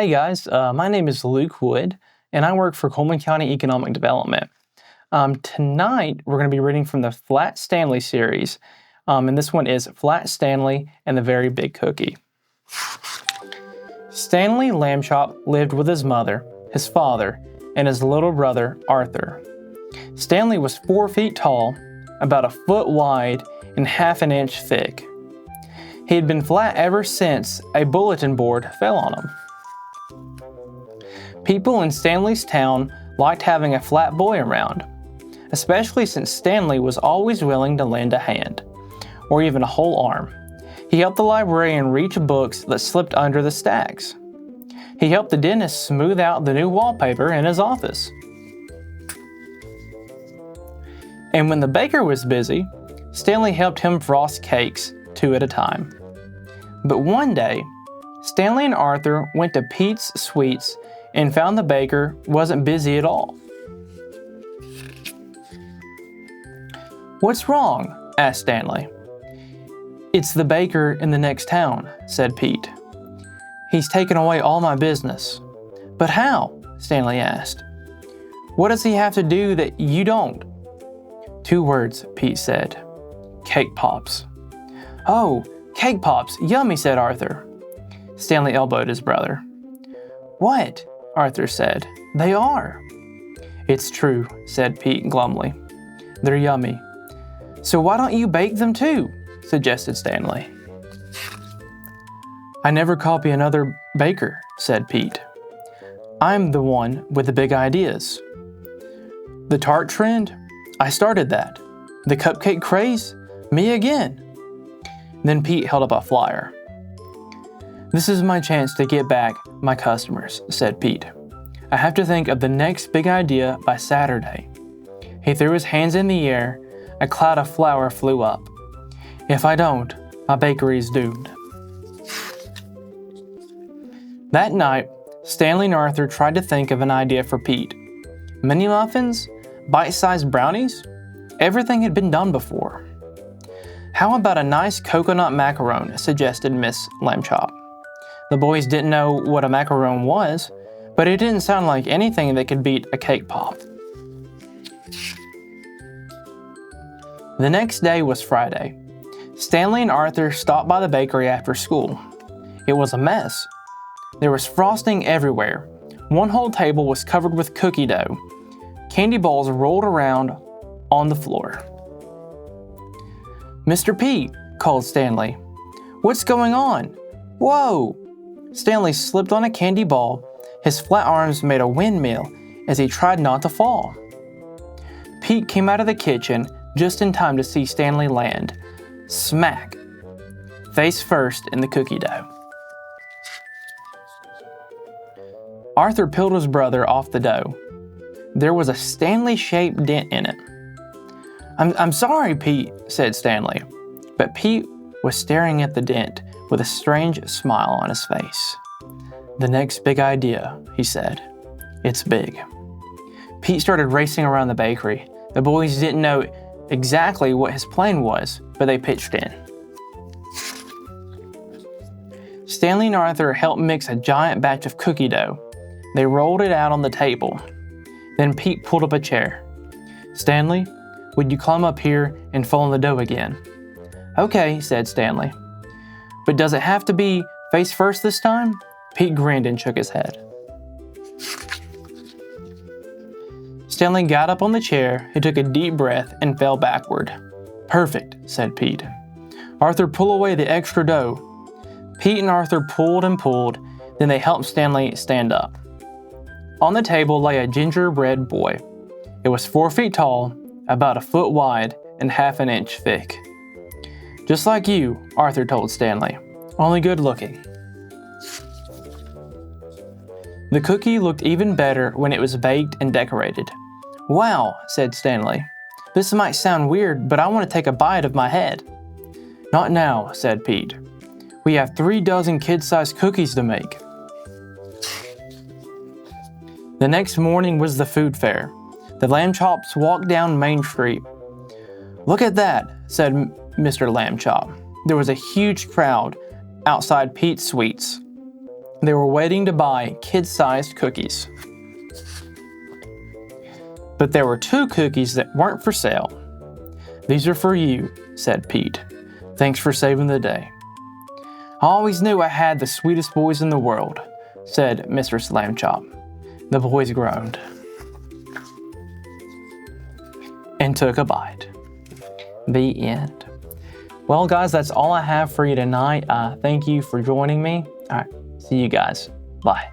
Hey guys, my name is Luke Wood, and I work for Cullman County Economic Development. Tonight, we're going to be reading from the Flat Stanley series, and this one is Flat Stanley and the Very Big Cookie. Stanley Lambchop lived with his mother, his father, and his little brother, Arthur. Stanley was 4 feet tall, about a foot wide, and half an inch thick. He had been flat ever since a bulletin board fell on him. People in Stanley's town liked having a flat boy around, especially since Stanley was always willing to lend a hand, or even a whole arm. He helped the librarian reach books that slipped under the stacks. He helped the dentist smooth out the new wallpaper in his office. And when the baker was busy, Stanley helped him frost cakes 2 at a time. But one day, Stanley and Arthur went to Pete's Sweets and found the baker wasn't busy at all. "What's wrong?" asked Stanley. "It's the baker in the next town," said Pete. "He's taken away all my business." "But how?" Stanley asked. "What does he have to do that you don't?" "2 words," Pete said. "Cake pops." "Oh, cake pops, yummy," said Arthur. Stanley elbowed his brother. "What?" Arthur said. "They are." "It's true," said Pete glumly. "They're yummy." "So why don't you bake them too?" suggested Stanley. "I never copy another baker," said Pete. "I'm the one with the big ideas." "The tart trend? I started that. The cupcake craze? Me again." Then Pete held up a flyer. "This is my chance to get back my customers," said Pete. "I have to think of the next big idea by Saturday." He threw his hands in the air. A cloud of flour flew up. "If I don't, my bakery is doomed." That night, Stanley and Arthur tried to think of an idea for Pete. Mini muffins? Bite-sized brownies? Everything had been done before. "How about a nice coconut macaron?" suggested Miss Lambchop. The boys didn't know what a macaron was, but it didn't sound like anything that could beat a cake pop. The next day was Friday. Stanley and Arthur stopped by the bakery after school. It was a mess. There was frosting everywhere. One whole table was covered with cookie dough. Candy balls rolled around on the floor. "Mr. Pete," called Stanley. "What's going on?" "Whoa!" Stanley slipped on a candy ball. His flat arms made a windmill as he tried not to fall. Pete came out of the kitchen just in time to see Stanley land, smack, face first in the cookie dough. Arthur peeled his brother off the dough. There was a Stanley-shaped dent in it. I'm sorry, Pete," said Stanley. But Pete was staring at the dent with a strange smile on his face. "The next big idea," he said. "It's big." Pete started racing around the bakery. The boys didn't know exactly what his plan was, but they pitched in. Stanley and Arthur helped mix a giant batch of cookie dough. They rolled it out on the table. Then Pete pulled up a chair. "Stanley, would you climb up here and fall in the dough again?" "Okay," said Stanley. "But does it have to be face first this time?" Pete grinned and shook his head. Stanley got up on the chair. He took a deep breath and fell backward. "Perfect," said Pete. "Arthur, pull away the extra dough." Pete and Arthur pulled and pulled. Then they helped Stanley stand up. On the table lay a gingerbread boy. It was 4 feet tall, about a foot wide, and half an inch thick. "Just like you," Arthur told Stanley, "only good looking." The cookie looked even better when it was baked and decorated. "Wow," said Stanley. "This might sound weird, but I want to take a bite of my head." "Not now," said Pete. "We have 3 dozen kid-sized cookies to make." The next morning was the food fair. The Lambchops walked down Main Street. "Look at that," said Mr. Lambchop. There was a huge crowd outside Pete's Sweets. They were waiting to buy kid-sized cookies. But there were 2 cookies that weren't for sale. "These are for you," said Pete. "Thanks for saving the day." "I always knew I had the sweetest boys in the world," said Mistress Lambchop. The boys groaned and took a bite. The end. Well, guys, that's all I have for you tonight. Thank you for joining me. All right, see you guys. Bye.